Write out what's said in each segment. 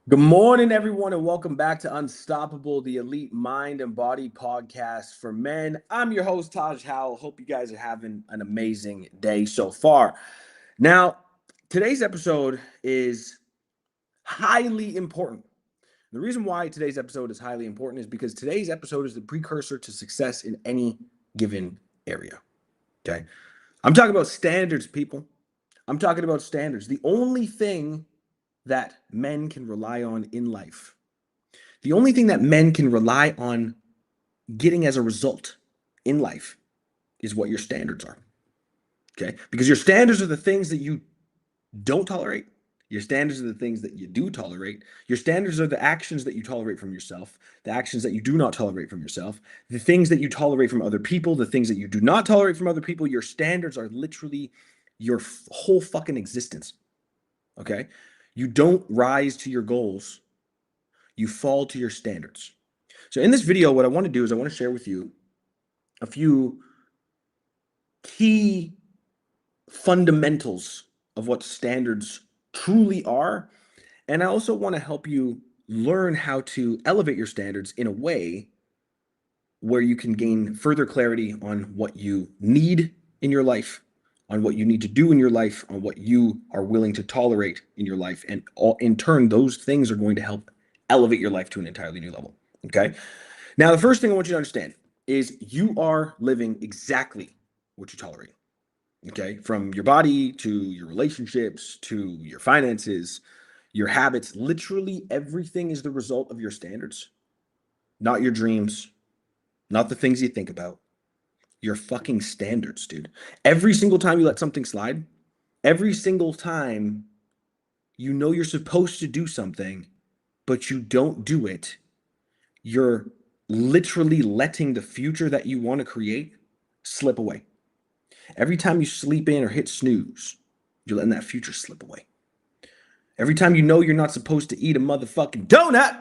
Good morning, everyone, and welcome back to Unstoppable, the elite mind and body podcast for men. I'm your host, Taj Howell. Hope you guys are having an amazing day so far. Now, today's episode is highly important. The reason why today's episode is highly important is because today's episode is the precursor to success in any given area. Okay. I'm talking about standards, people. I'm talking about standards. The only thing that men can rely on in life. The only thing that men can rely on getting as a result in life is what your standards are. Okay? Because your standards are the things that you don't tolerate. Your standards are the things that you do tolerate. Your standards are the actions that you tolerate from yourself, the actions that you do not tolerate from yourself, the things that you tolerate from other people, the things that you do not tolerate from other people. Your standards are literally your whole fucking existence. Okay? You don't rise to your goals, you fall to your standards. So in this video, what I want to do is I want to share with you a few key fundamentals of what standards truly are. And I also want to help you learn how to elevate your standards in a way where you can gain further clarity on what you need in your life, on what you need to do in your life, on what you are willing to tolerate in your life. And in turn, those things are going to help elevate your life to an entirely new level. Okay. Now, the first thing I want you to understand is you are living exactly what you tolerate. Okay. From your body to your relationships to your finances, your habits, literally everything is the result of your standards, not your dreams, not the things you think about, your fucking standards, dude. Every single time you let something slide, every single time you know you're supposed to do something, but you don't do it, you're literally letting the future that you want to create slip away. Every time you sleep in or hit snooze, you're letting that future slip away. Every time you know you're not supposed to eat a motherfucking donut,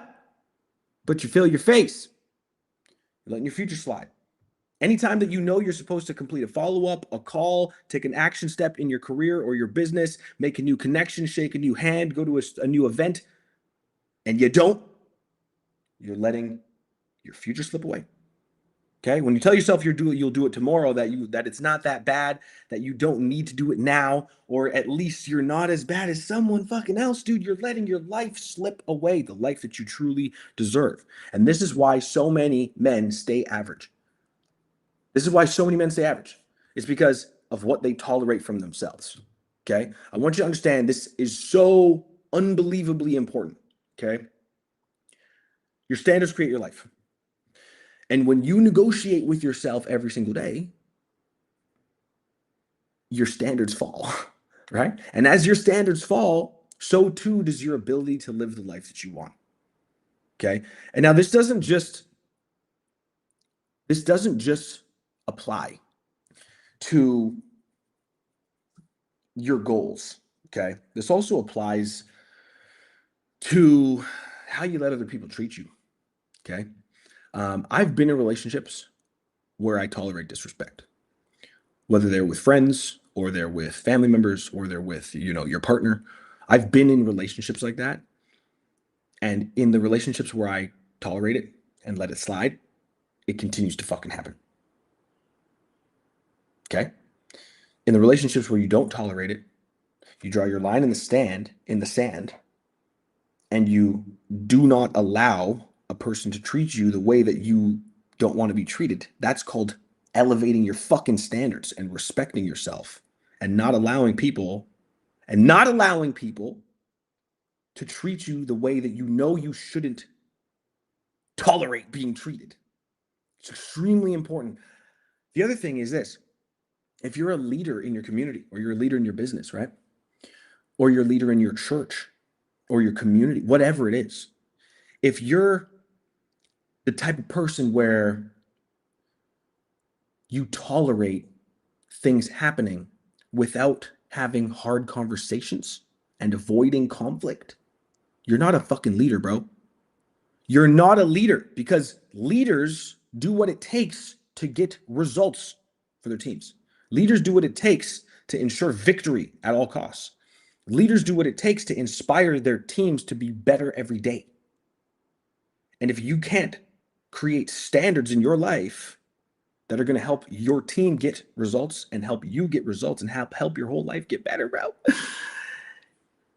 but you fill your face, you're letting your future slide. Anytime that you know you're supposed to complete a follow up, a call, take an action step in your career or your business, make a new connection, shake a new hand, go to a new event, and you don't, you're letting your future slip away. Okay, when you tell yourself you'll do it tomorrow, that it's not that bad, that you don't need to do it now, or at least you're not as bad as someone fucking else, dude. You're letting your life slip away, the life that you truly deserve. And this is why so many men stay average. This is why so many men stay average. It's because of what they tolerate from themselves. Okay, I want you to understand this is so unbelievably important. Okay, your standards create your life. And when you negotiate with yourself every single day, your standards fall, right? And as your standards fall, so too does your ability to live the life that you want. Okay? And now this doesn't just apply to your goals, okay? This also applies to how you let other people treat you, okay? I've been in relationships where I tolerate disrespect, whether they're with friends or they're with family members or they're with, your partner. I've been in relationships like that. And in the relationships where I tolerate it and let it slide, it continues to fucking happen. Okay? In the relationships where you don't tolerate it, you draw your line in the sand, and you do not allow a person to treat you the way that you don't want to be treated. That's called elevating your fucking standards and respecting yourself and not allowing people to treat you the way that you know you shouldn't tolerate being treated. It's extremely important. The other thing is this: if you're a leader in your community, or you're a leader in your business, right? Or you're a leader in your church or your community, whatever it is, if you're the type of person where you tolerate things happening without having hard conversations and avoiding conflict, you're not a fucking leader, bro. You're not a leader, because leaders do what it takes to get results for their teams. Leaders do what it takes to ensure victory at all costs. Leaders do what it takes to inspire their teams to be better every day. And if you can't create standards in your life that are going to help your team get results and help you get results and help your whole life get better, bro,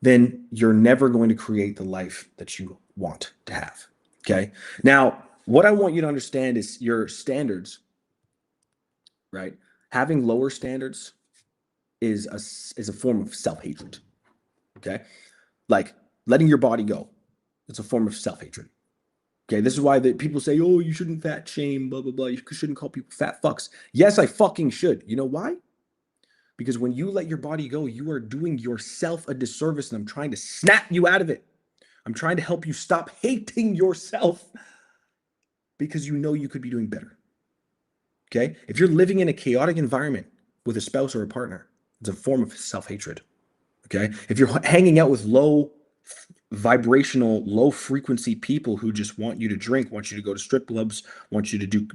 then you're never going to create the life that you want to have. Okay. Now, what I want you to understand is your standards, right? Having lower standards is a form of self-hatred. Okay. Like letting your body go. It's a form of self-hatred. Okay, this is why people say, oh, you shouldn't fat shame, blah, blah, blah. You shouldn't call people fat fucks. Yes, I fucking should. You know why? Because when you let your body go, you are doing yourself a disservice, and I'm trying to snap you out of it. I'm trying to help you stop hating yourself because you know you could be doing better. Okay? If you're living in a chaotic environment with a spouse or a partner, it's a form of self-hatred. Okay? If you're hanging out with low vibrational, low frequency people who just want you to drink, want you to go to strip clubs, want you to do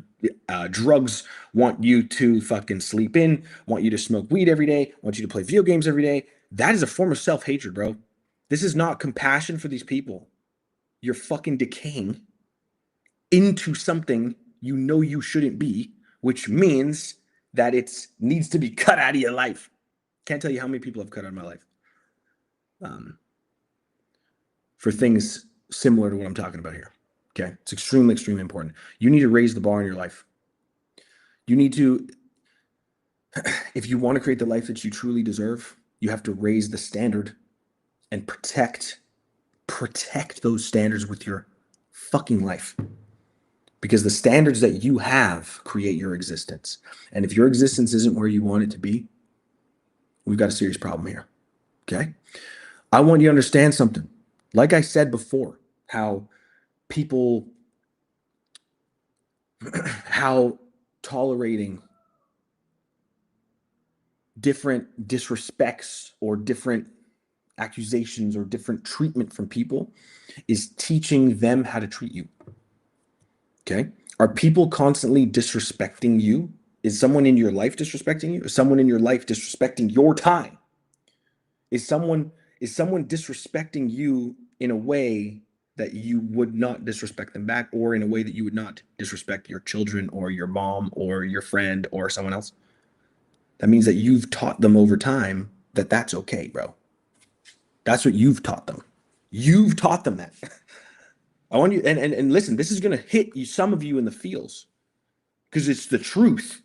drugs, want you to fucking sleep in, want you to smoke weed every day, want you to play video games every day, that is a form of self-hatred, bro. This is not compassion for these people. You're fucking decaying into something you know you shouldn't be, which means that it needs to be cut out of your life. Can't tell you how many people I've cut out of my life. For things similar to what I'm talking about here. Okay. It's extremely, extremely important. You need to raise the bar in your life. You need to, if you want to create the life that you truly deserve, you have to raise the standard and protect those standards with your fucking life. Because the standards that you have create your existence. And if your existence isn't where you want it to be, we've got a serious problem here. Okay. I want you to understand something. Like I said before, how people, how tolerating different disrespects or different accusations or different treatment from people is teaching them how to treat you. Okay. Are people constantly disrespecting you? Is someone in your life disrespecting you? Is someone in your life disrespecting your time? Is someone disrespecting you in a way that you would not disrespect them back, or in a way that you would not disrespect your children or your mom or your friend or someone else? That means that you've taught them over time that that's okay, bro. That's what you've taught them. You've taught them that. I want you, and listen, this is going to hit you, some of you in the feels, because it's the truth.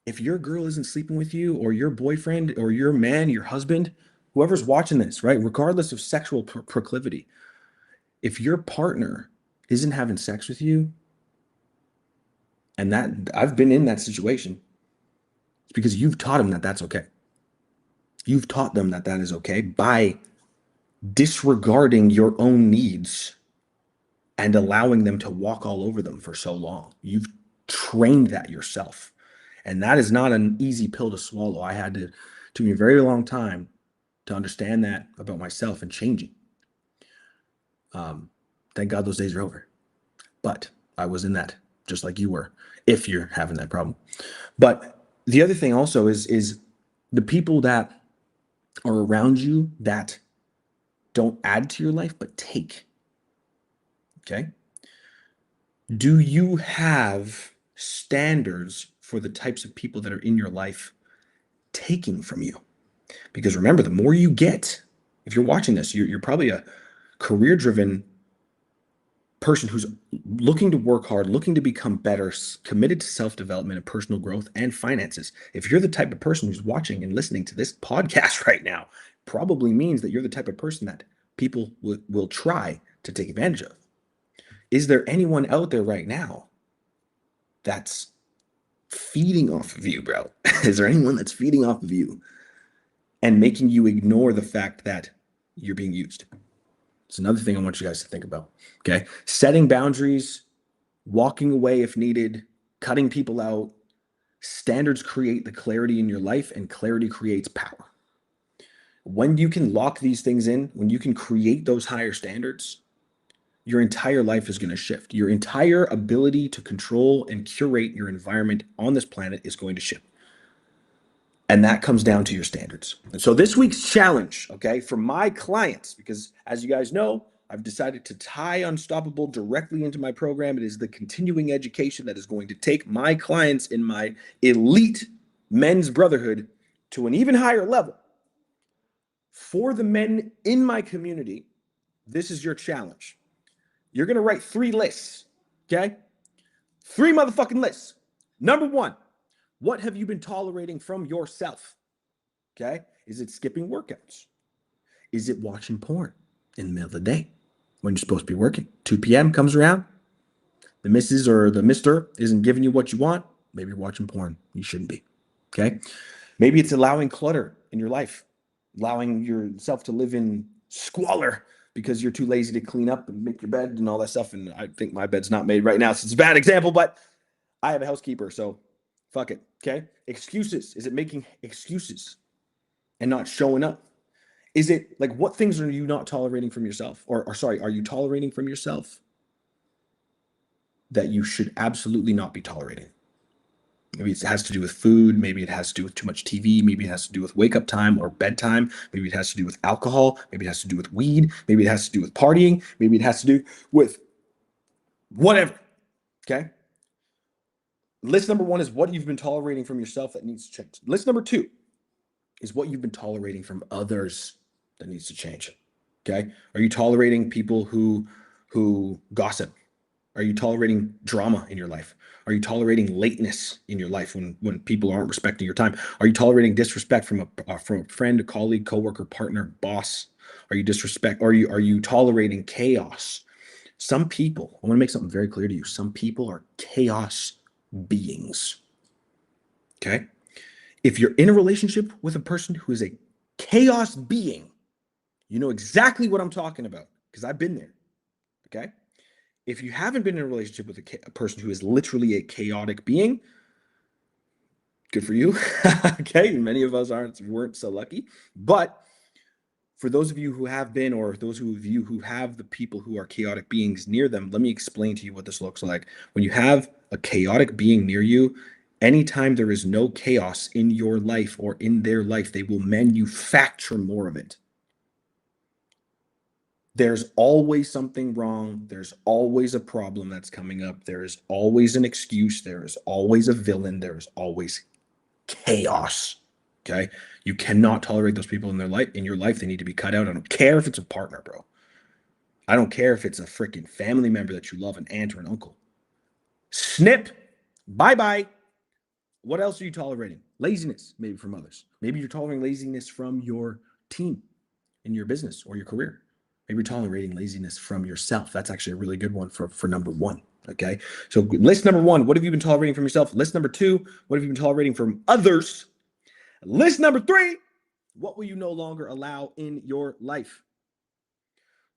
If your girl isn't sleeping with you, or your boyfriend, or your man, your husband, whoever's watching this, right, regardless of sexual proclivity, if your partner isn't having sex with you, and that I've been in that situation, it's because you've taught them that that's okay. You've taught them that that is okay by disregarding your own needs and allowing them to walk all over them for so long. You've trained that yourself. And that is not an easy pill to swallow. I had to, took me a very long time to understand that about myself and changing. Thank God those days are over. But I was in that just like you were, if you're having that problem. But the other thing also is the people that are around you that don't add to your life, but take. Okay. Do you have standards for the types of people that are in your life taking from you? Because remember, the more you get, if you're watching this, you're probably a career-driven person who's looking to work hard, looking to become better, committed to self-development and personal growth and finances. If you're the type of person who's watching and listening to this podcast right now, probably means that you're the type of person that people will try to take advantage of. Is there anyone out there right now that's feeding off of you, bro? Is there anyone that's feeding off of you and making you ignore the fact that you're being used? It's another thing I want you guys to think about. Okay. Setting boundaries, walking away if needed, cutting people out. Standards create the clarity in your life, and clarity creates power. When you can lock these things in, when you can create those higher standards, your entire life is going to shift. Your entire ability to control and curate your environment on this planet is going to shift. And that comes down to your standards. And so this week's challenge, okay, for my clients, because as you guys know, I've decided to tie Unstoppable directly into my program. It is the continuing education that is going to take my clients in my elite men's brotherhood to an even higher level. For the men in my community, this is your challenge. You're going to write 3 lists, okay? 3 motherfucking lists. Number 1, what have you been tolerating from yourself? Okay? Is it skipping workouts? Is it watching porn in the middle of the day when you're supposed to be working? 2 p.m. comes around, the missus or the mister isn't giving you what you want. Maybe you're watching porn. You shouldn't be. Okay? Maybe it's allowing clutter in your life, allowing yourself to live in squalor because you're too lazy to clean up and make your bed and all that stuff. And I think my bed's not made right now, so it's a bad example, but I have a housekeeper, so fuck it. Okay? Excuses. Is it making excuses and not showing up? Is it like, what things are you not tolerating from yourself? Or sorry, are you tolerating from yourself that you should absolutely not be tolerating? Maybe it has to do with food. Maybe it has to do with too much TV. Maybe it has to do with wake up time or bedtime. Maybe it has to do with alcohol. Maybe it has to do with weed. Maybe it has to do with partying. Maybe it has to do with whatever. Okay. List number 1 is what you've been tolerating from yourself that needs to change. List number 2 is what you've been tolerating from others that needs to change. Okay. Are you tolerating people who gossip? Are you tolerating drama in your life? Are you tolerating lateness in your life when people aren't respecting your time? Are you tolerating disrespect from a friend, a colleague, coworker, partner, boss? Are you tolerating chaos? Some people, I want to make something very clear to you. Some people are chaos beings. Okay? If you're in a relationship with a person who is a chaos being, you know exactly what I'm talking about because I've been there. Okay? If you haven't been in a relationship with a person who is literally a chaotic being, good for you. Okay, many of us weren't so lucky. But for those of you who have been, or those of you who have the people who are chaotic beings near them, let me explain to you what this looks like. When you have a chaotic being near you, anytime there is no chaos in your life or in their life, they will manufacture more of it. There's always something wrong. There's always a problem that's coming up. There is always an excuse. There is always a villain. There is always chaos. Okay. You cannot tolerate those people in your life. They need to be cut out. I don't care if it's a partner, bro. I don't care if it's a freaking family member that you love, an aunt or an uncle. Snip. Bye-bye. What else are you tolerating? Laziness, maybe from others. Maybe you're tolerating laziness from your team in your business or your career. Maybe you're tolerating laziness from yourself. That's actually a really good one for number 1. Okay. So list number 1, what have you been tolerating from yourself? List number 2, what have you been tolerating from others? List number 3, what will you no longer allow in your life?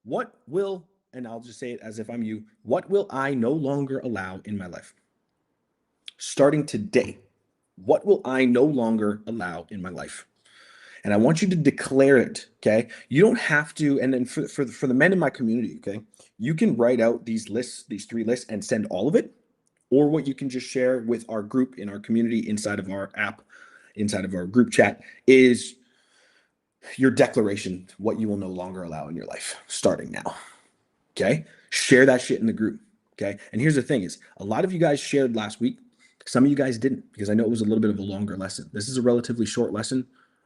What will, and I'll just say it as if I'm you, what will I no longer allow in my life? Starting today, what will I no longer allow in my life? And I want you to declare it, okay? You don't have to, and then for the men in my community, okay, you can write out these lists, these 3 lists, and send all of it, or what you can just share with our group in our community inside of our app, inside of our group chat, is your declaration, what you will no longer allow in your life, starting now, okay? Share that shit in the group, okay? And here's the thing is, a lot of you guys shared last week. Some of you guys didn't, because I know it was a little bit of a longer lesson. This is a relatively short lesson.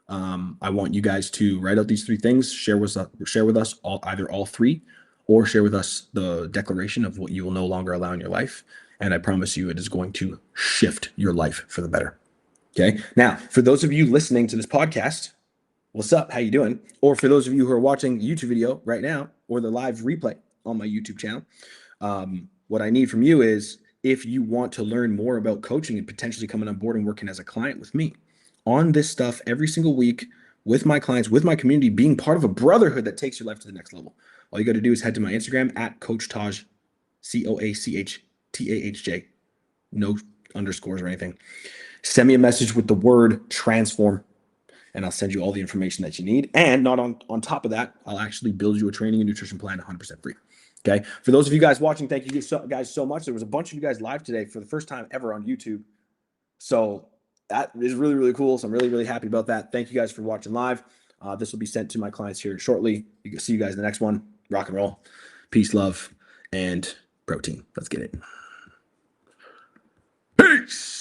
I want you guys to write out these 3 things, share with us either all 3, or share with us the declaration of what you will no longer allow in your life. And I promise you, it is going to shift your life for the better. Okay. Now, for those of you listening to this podcast, what's up? How you doing? Or for those of you who are watching the YouTube video right now, or the live replay on my YouTube channel, what I need from you is, if you want to learn more about coaching and potentially coming on board and working as a client with me on this stuff every single week with my clients, with my community, being part of a brotherhood that takes your life to the next level, all you got to do is head to my Instagram at Coach Taj, CoachTahj, no underscores or anything. Send me a message with the word transform, and I'll send you all the information that you need. And not on top of that, I'll actually build you a training and nutrition plan 100% free. Okay. For those of you guys watching, thank you guys so much. There was a bunch of you guys live today for the first time ever on YouTube. So that is really, really cool. So I'm really, really happy about that. Thank you guys for watching live. This will be sent to my clients here shortly. You can see you guys in the next one. Rock and roll. Peace, love, and protein. Let's get it. Peace.